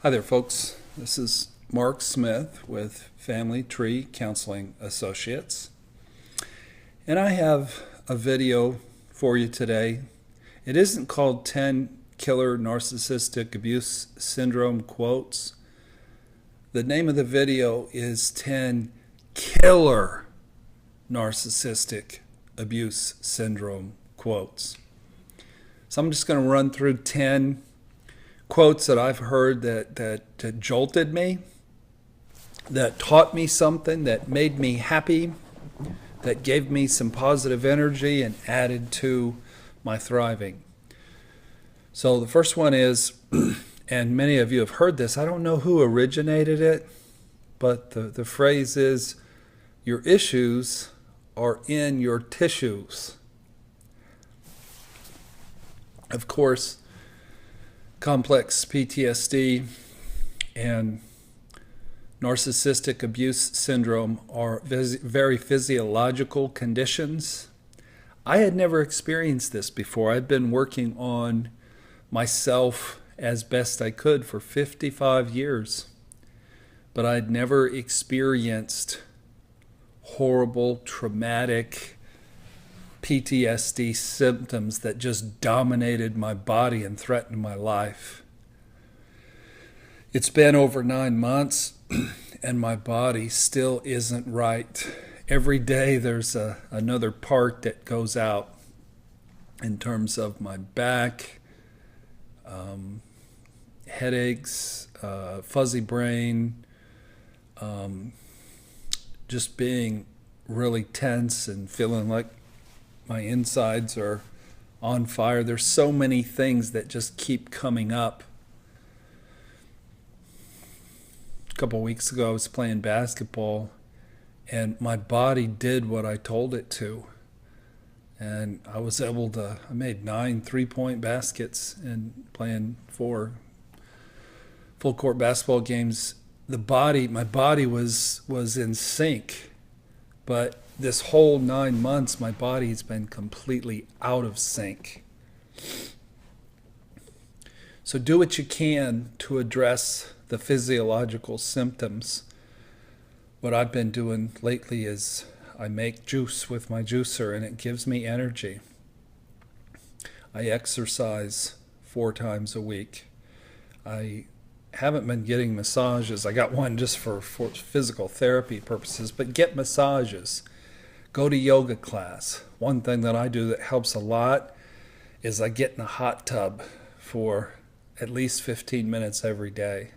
Hi there, folks. This is Mark Smith with Family Tree Counseling Associates. And I have a video for you today. It isn't called 10 Killer Narcissistic Abuse Syndrome Quotes. The name of the video is 10 Killer Narcissistic Abuse Syndrome Quotes. So I'm just going to run through 10 quotes that I've heard that jolted me, that taught me something, that made me happy, that gave me some positive energy and added to my thriving. So the first one is, and many of you have heard this, I don't know who originated it, but the phrase is, your issues are in your tissues. Of course, complex PTSD and narcissistic abuse syndrome are very physiological conditions. I had never experienced this before. I'd been working on myself as best I could for 55 years, but I'd never experienced horrible, traumatic PTSD symptoms that just dominated my body and threatened my life. It's been over 9 months and my body still isn't right. Every day there's another part that goes out in terms of my back, headaches, fuzzy brain, just being really tense and feeling like my insides are on fire. There's so many things that just keep coming up. A couple of weeks ago, I was playing basketball, and my body did what I told it to. And I was able to, I made 9 3-point baskets and playing 4 full court basketball games. My body was in sync, but this whole 9 months, my body's been completely out of sync. So do what you can to address the physiological symptoms. What I've been doing lately is I make juice with my juicer, and it gives me energy. I exercise 4 times a week. I haven't been getting massages. I got one just for physical therapy purposes, but get massages. Go to yoga class. One thing that I do that helps a lot is I get in a hot tub for at least 15 minutes every day.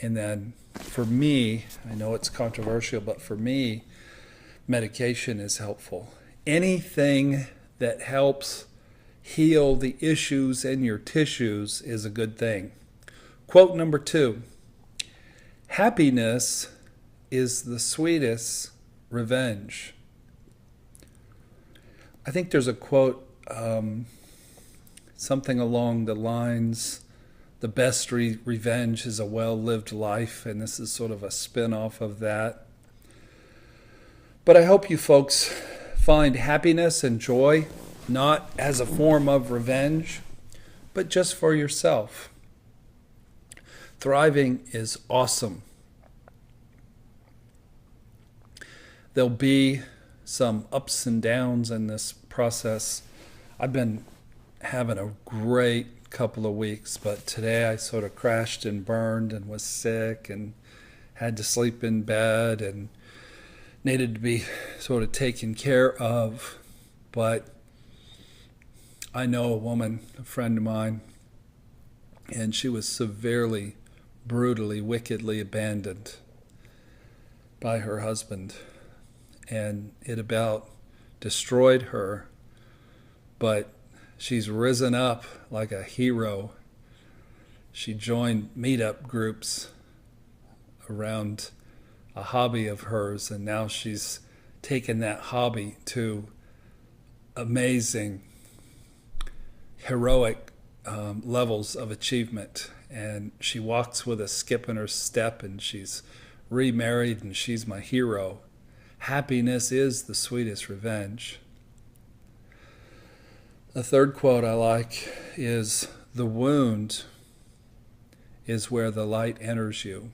And then for me, I know it's controversial, but for me, medication is helpful. Anything that helps heal the issues in your tissues is a good thing. Quote number 2, happiness is the sweetest revenge. I think there's a quote, something along the lines, the best revenge is a well-lived life, and this is sort of a spin-off of that. But I hope you folks find happiness and joy, not as a form of revenge, but just for yourself. Thriving is awesome. There'll be some ups and downs in this process. I've been having a great couple of weeks, but today I sort of crashed and burned and was sick and had to sleep in bed and needed to be sort of taken care of. But I know a woman, a friend of mine, and she was severely, brutally, wickedly abandoned by her husband. And it about destroyed her, but she's risen up like a hero. She joined meetup groups around a hobby of hers, and now she's taken that hobby to amazing, heroic levels of achievement. And she walks with a skip in her step, and she's remarried, and she's my hero. Happiness is the sweetest revenge. The third quote I like is, the wound is where the light enters you.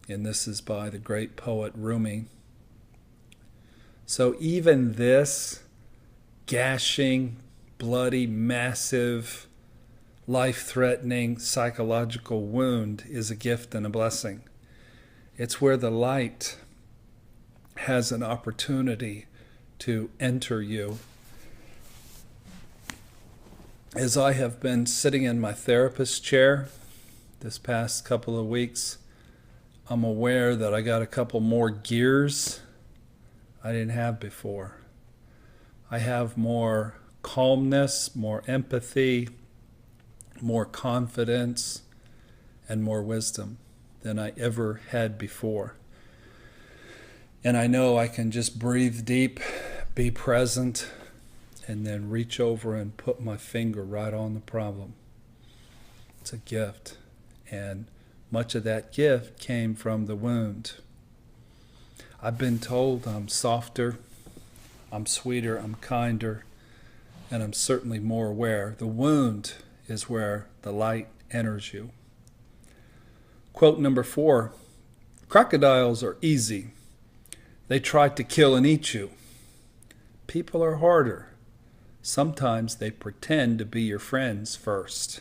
And this is by the great poet Rumi. So even this gashing, bloody, massive, life-threatening psychological wound is a gift and a blessing. It's where the light has an opportunity to enter you. As I have been sitting in my therapist's chair this past couple of weeks, I'm aware that I got a couple more gears I didn't have before. I have more calmness, more empathy, more confidence, and more wisdom than I ever had before. And I know I can just breathe deep, be present, and then reach over and put my finger right on the problem. It's a gift. And much of that gift came from the wound. I've been told I'm softer, I'm sweeter, I'm kinder, and I'm certainly more aware. The wound is where the light enters you. Quote number 4, crocodiles are easy. They try to kill and eat you. People are harder. Sometimes they pretend to be your friends first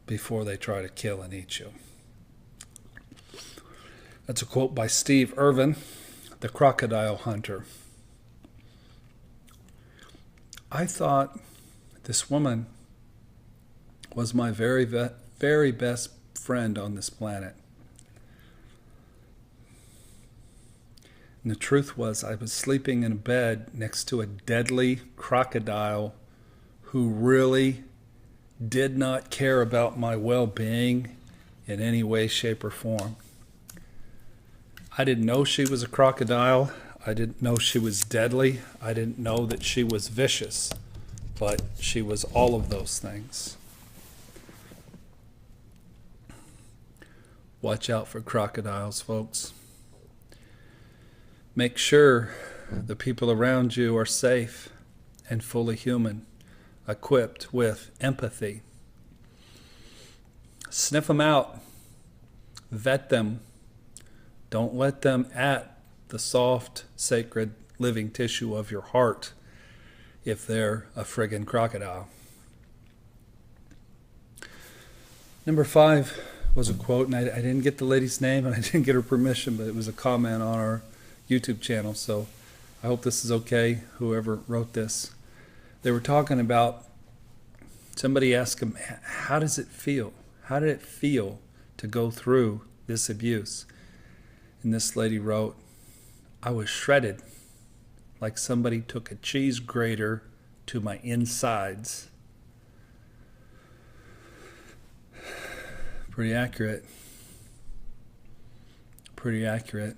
before they try to kill and eat you. That's a quote by Steve Irwin, the crocodile hunter. I thought this woman was my very best friend on this planet. And the truth was, I was sleeping in a bed next to a deadly crocodile who really did not care about my well-being in any way, shape, or form. I didn't know she was a crocodile. I didn't know she was deadly. I didn't know that she was vicious. But she was all of those things. Watch out for crocodiles, folks. Make sure the people around you are safe and fully human, equipped with empathy. Sniff them out. Vet them. Don't let them at the soft, sacred, living tissue of your heart if they're a friggin' crocodile. Number 5 was a quote, and I didn't get the lady's name and I didn't get her permission, but it was a comment on our YouTube channel, so I hope this is okay, whoever wrote this. They were talking about, somebody asked him, how does it feel? How did it feel to go through this abuse? And this lady wrote, I was shredded, like somebody took a cheese grater to my insides. Pretty accurate. Pretty accurate.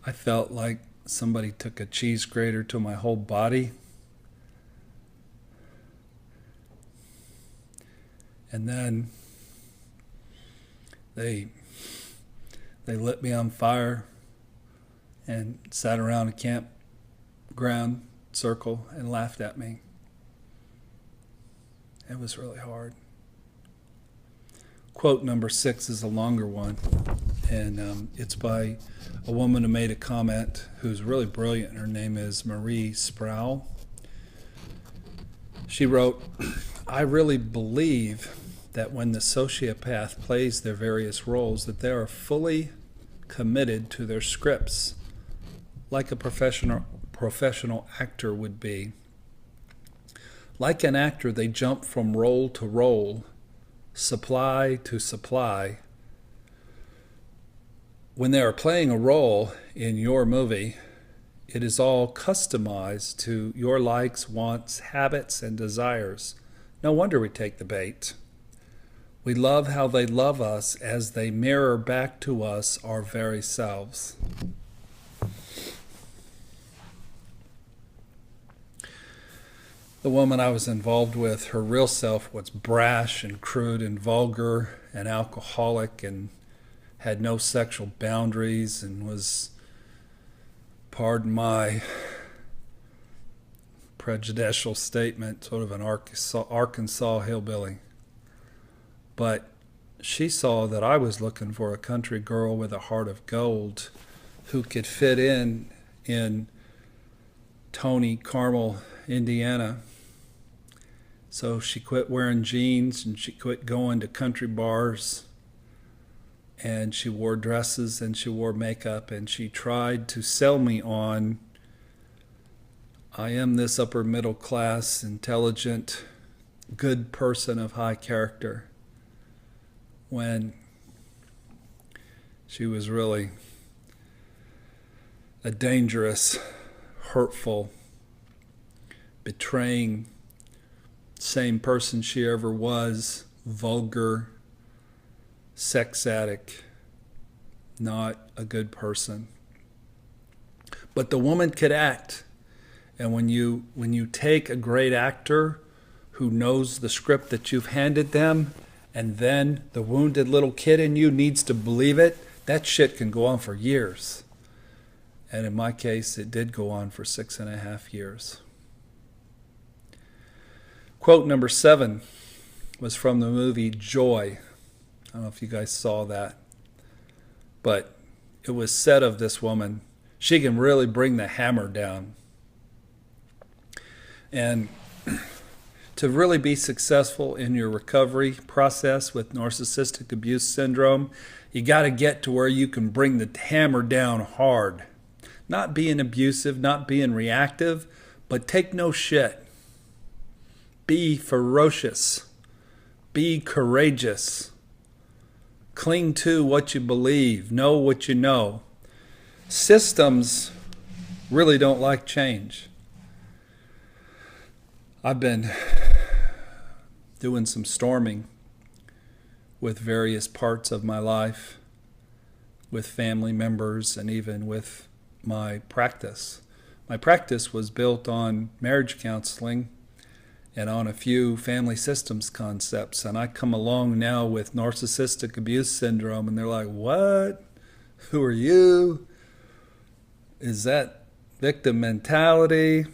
I felt like somebody took a cheese grater to my whole body. And then they lit me on fire and sat around a campground circle and laughed at me. It was really hard. Quote number 6 is a longer one, and it's by a woman who made a comment who's really brilliant. Her name is Marie Sproul. She wrote, I really believe that when the sociopath plays their various roles, that they are fully committed to their scripts, like a professional actor would be. Like an actor, they jump from role to role, supply to supply. When they are playing a role in your movie, it is all customized to your likes, wants, habits, and desires. No wonder we take the bait. We love how they love us as they mirror back to us our very selves. The woman I was involved with, her real self was brash and crude and vulgar and alcoholic and had no sexual boundaries and was, pardon my prejudicial statement, sort of an Arkansas hillbilly. But she saw that I was looking for a country girl with a heart of gold who could fit in Tony, Carmel, Indiana. So she quit wearing jeans and she quit going to country bars, and she wore dresses and she wore makeup, and she tried to sell me on, I am this upper middle class, intelligent, good person of high character, when she was really a dangerous, hurtful, betraying, same person she ever was, vulgar, sex addict, not a good person. But the woman could act. And when you take a great actor who knows the script that you've handed them, and then the wounded little kid in you needs to believe it, that shit can go on for years. And in my case, it did go on for 6.5 years. Quote number 7 was from the movie Joy. I don't know if you guys saw that. But it was said of this woman, she can really bring the hammer down. And to really be successful in your recovery process with narcissistic abuse syndrome, you got to get to where you can bring the hammer down hard. Not being abusive, not being reactive, but take no shit. Be ferocious. Be courageous. Cling to what you believe. Know what you know. Systems really don't like change. I've been doing some storming with various parts of my life, with family members, and even with my practice. My practice was built on marriage counseling and on a few family systems concepts. And I come along now with narcissistic abuse syndrome, and they're like, what? Who are you? Is that victim mentality?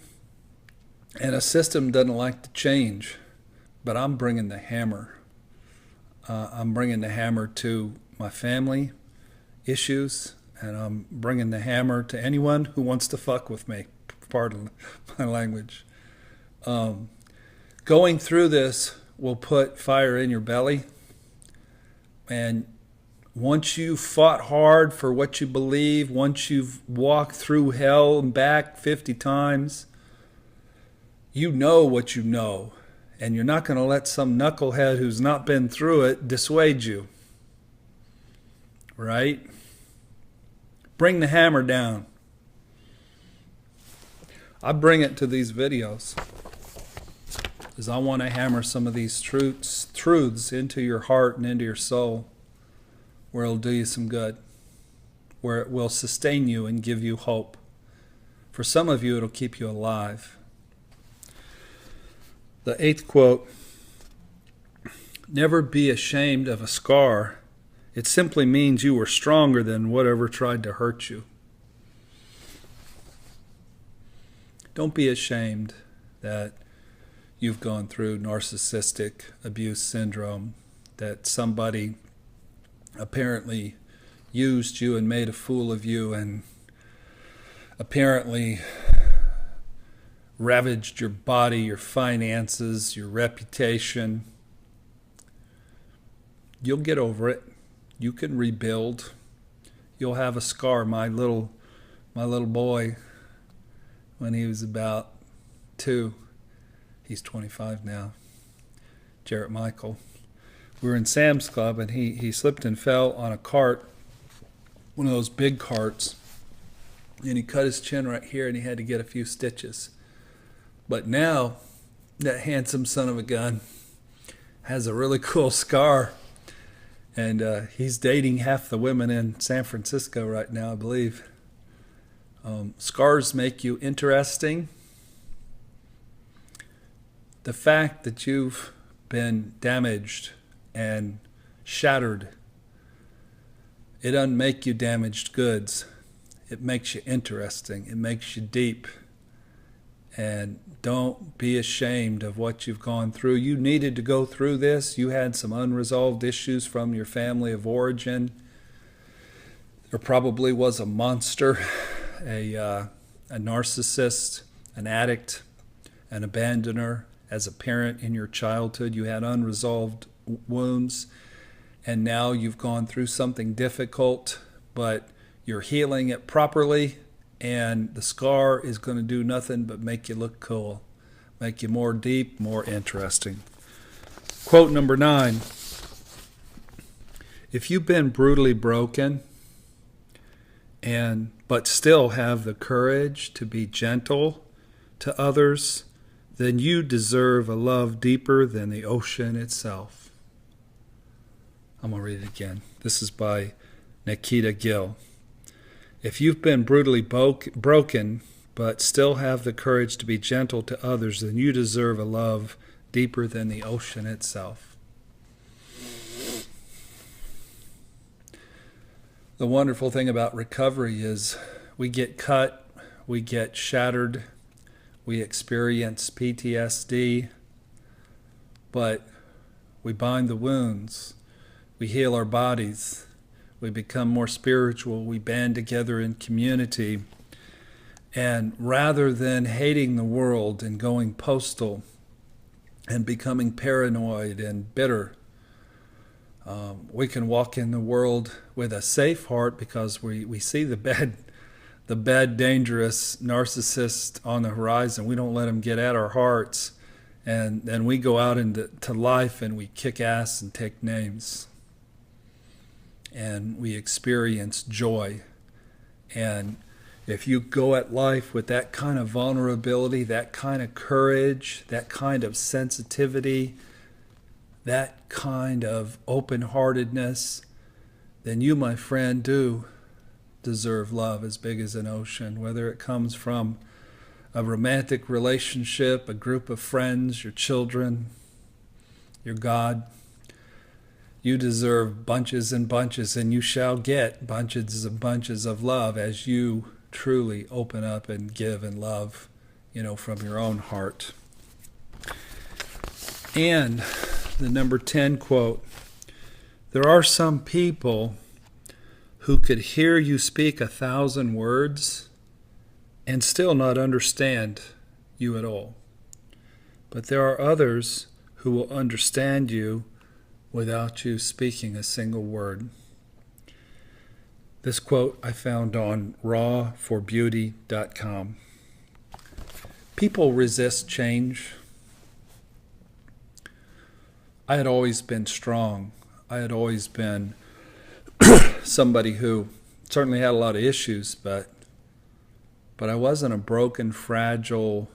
And a system doesn't like to change, but I'm bringing the hammer. I'm bringing the hammer to my family issues, and I'm bringing the hammer to anyone who wants to fuck with me. Pardon my language. Going through this will put fire in your belly, and once you've fought hard for what you believe, once you've walked through hell and back 50 times, you know what you know, and you're not going to let some knucklehead who's not been through it dissuade you. Right? Bring the hammer down. I bring it to these videos because I want to hammer some of these truths into your heart and into your soul, where it'll do you some good, where it will sustain you and give you hope. For some of you, it'll keep you alive. The 8th quote, never be ashamed of a scar. It simply means you were stronger than whatever tried to hurt you. Don't be ashamed that you've gone through narcissistic abuse syndrome, that somebody apparently used you and made a fool of you and apparently ravaged your body, your finances, your reputation. You'll get over it. You can rebuild. You'll have a scar. My little boy, when he was about 2, he's 25 now, Jarrett Michael, we were in Sam's Club, and he slipped and fell on a cart, one of those big carts, and he cut his chin right here, and he had to get a few stitches. But now, that handsome son of a gun has a really cool scar, and he's dating half the women in San Francisco right now, I believe. Scars make you interesting. The fact that you've been damaged and shattered, it doesn't make you damaged goods. It makes you interesting. It makes you deep. And don't be ashamed of what you've gone through. You needed to go through this. You had some unresolved issues from your family of origin. There probably was a monster, a narcissist, an addict, an abandoner. As a parent in your childhood, you had unresolved wounds, and now you've gone through something difficult, but you're healing it properly, and the scar is going to do nothing but make you look cool, make you more deep, more interesting. Quote number 9. If you've been brutally broken but still have the courage to be gentle to others, then you deserve a love deeper than the ocean itself. I'm going to read it again. This is by Nikita Gill. If you've been brutally broken but still have the courage to be gentle to others, then you deserve a love deeper than the ocean itself. The wonderful thing about recovery is we get cut, we get shattered, we experience PTSD, but we bind the wounds, we heal our bodies, we become more spiritual, we band together in community, and rather than hating the world and going postal and becoming paranoid and bitter, we can walk in the world with a safe heart because we see the bad, dangerous narcissist on the horizon. We don't let him get at our hearts, and then we go out into life and we kick ass and take names, and we experience joy. And if you go at life with that kind of vulnerability, that kind of courage, that kind of sensitivity, that kind of open-heartedness, then you, my friend, do deserve love as big as an ocean, whether it comes from a romantic relationship, a group of friends, your children, your God. You deserve bunches and bunches, and you shall get bunches and bunches of love as you truly open up and give and love, from your own heart. And the number 10 quote, there are some people who could hear you speak 1,000 words and still not understand you at all. But there are others who will understand you without you speaking a single word. This quote I found on rawforbeauty.com. People resist change. I had always been strong. I had always been somebody who certainly had a lot of issues, but I wasn't a broken, fragile,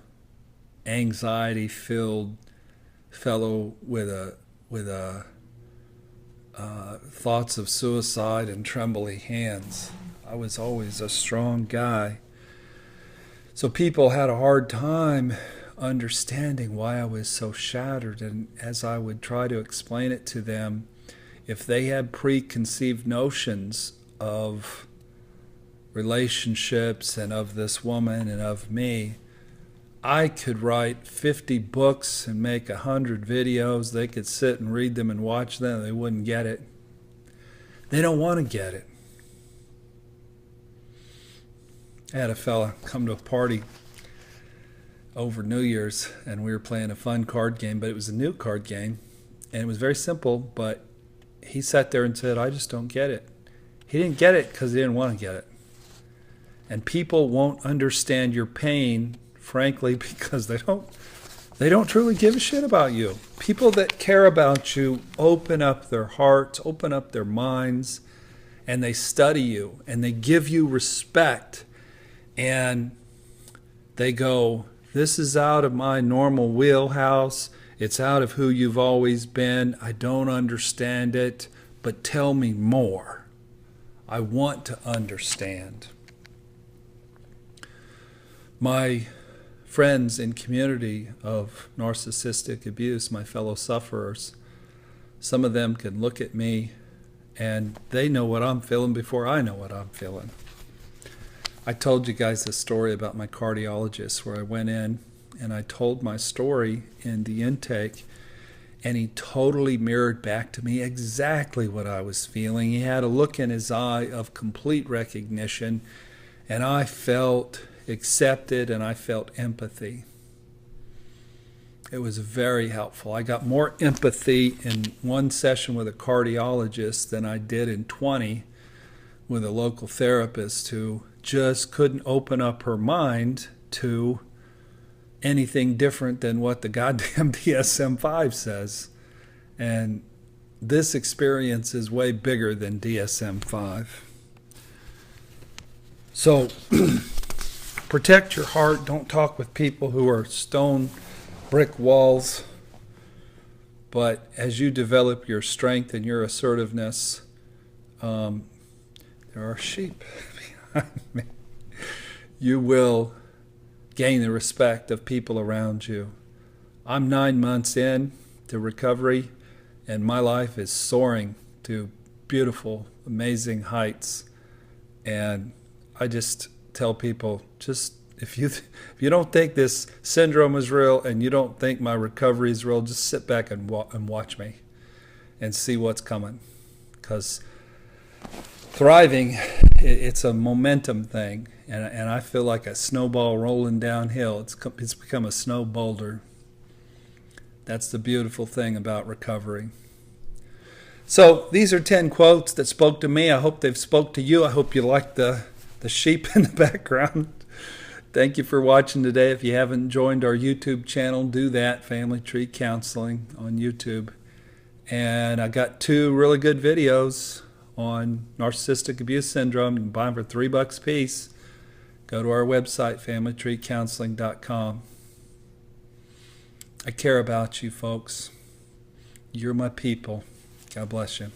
anxiety-filled fellow with thoughts of suicide and trembly hands. I was always a strong guy. So people had a hard time understanding why I was so shattered, and as I would try to explain it to them, if they had preconceived notions of relationships and of this woman and of me, I could write 50 books and make 100 videos. They could sit and read them and watch them. They wouldn't get it. They don't want to get it. I had a fella come to a party over New Year's, and we were playing a fun card game, but it was a new card game, and it was very simple, but he sat there and said, I just don't get it. He didn't get it because he didn't want to get it. And people won't understand your pain, frankly, because they don't truly give a shit about you. People that care about you open up their hearts, open up their minds, and they study you, and they give you respect, and they go, this is out of my normal wheelhouse. It's out of who you've always been. I don't understand it, but tell me more. I want to understand. My friends in community of narcissistic abuse, my fellow sufferers, some of them can look at me and they know what I'm feeling before I know what I'm feeling. I told you guys this story about my cardiologist where I went in and I told my story in the intake, and he totally mirrored back to me exactly what I was feeling. He had a look in his eye of complete recognition, and I felt accepted and I felt empathy. It was very helpful. I got more empathy in one session with a cardiologist than I did in 20 with a local therapist who just couldn't open up her mind to anything different than what the goddamn DSM-5 says. And this experience is way bigger than DSM-5. So protect your heart. Don't talk with people who are stone brick walls. But as you develop your strength and your assertiveness, there are sheep behind me. You will gain the respect of people around you. I'm 9 months in to recovery, and my life is soaring to beautiful, amazing heights. And I just tell people, just if you don't think this syndrome is real and you don't think my recovery is real, just sit back and watch me and see what's coming. Because thriving, it's a momentum thing, and I feel like a snowball rolling downhill. It's become a snow boulder. That's the beautiful thing about recovery. So these are 10 quotes that spoke to me. I hope they've spoke to you. I hope you like the sheep in the background. Thank you for watching today. If you haven't joined our YouTube channel, do that, Family Tree Counseling on YouTube. And I got 2 really good videos on Narcissistic Abuse Syndrome. You can buy them for $3 a piece. Go to our website, familytreecounseling.com. I care about you folks. You're my people. God bless you.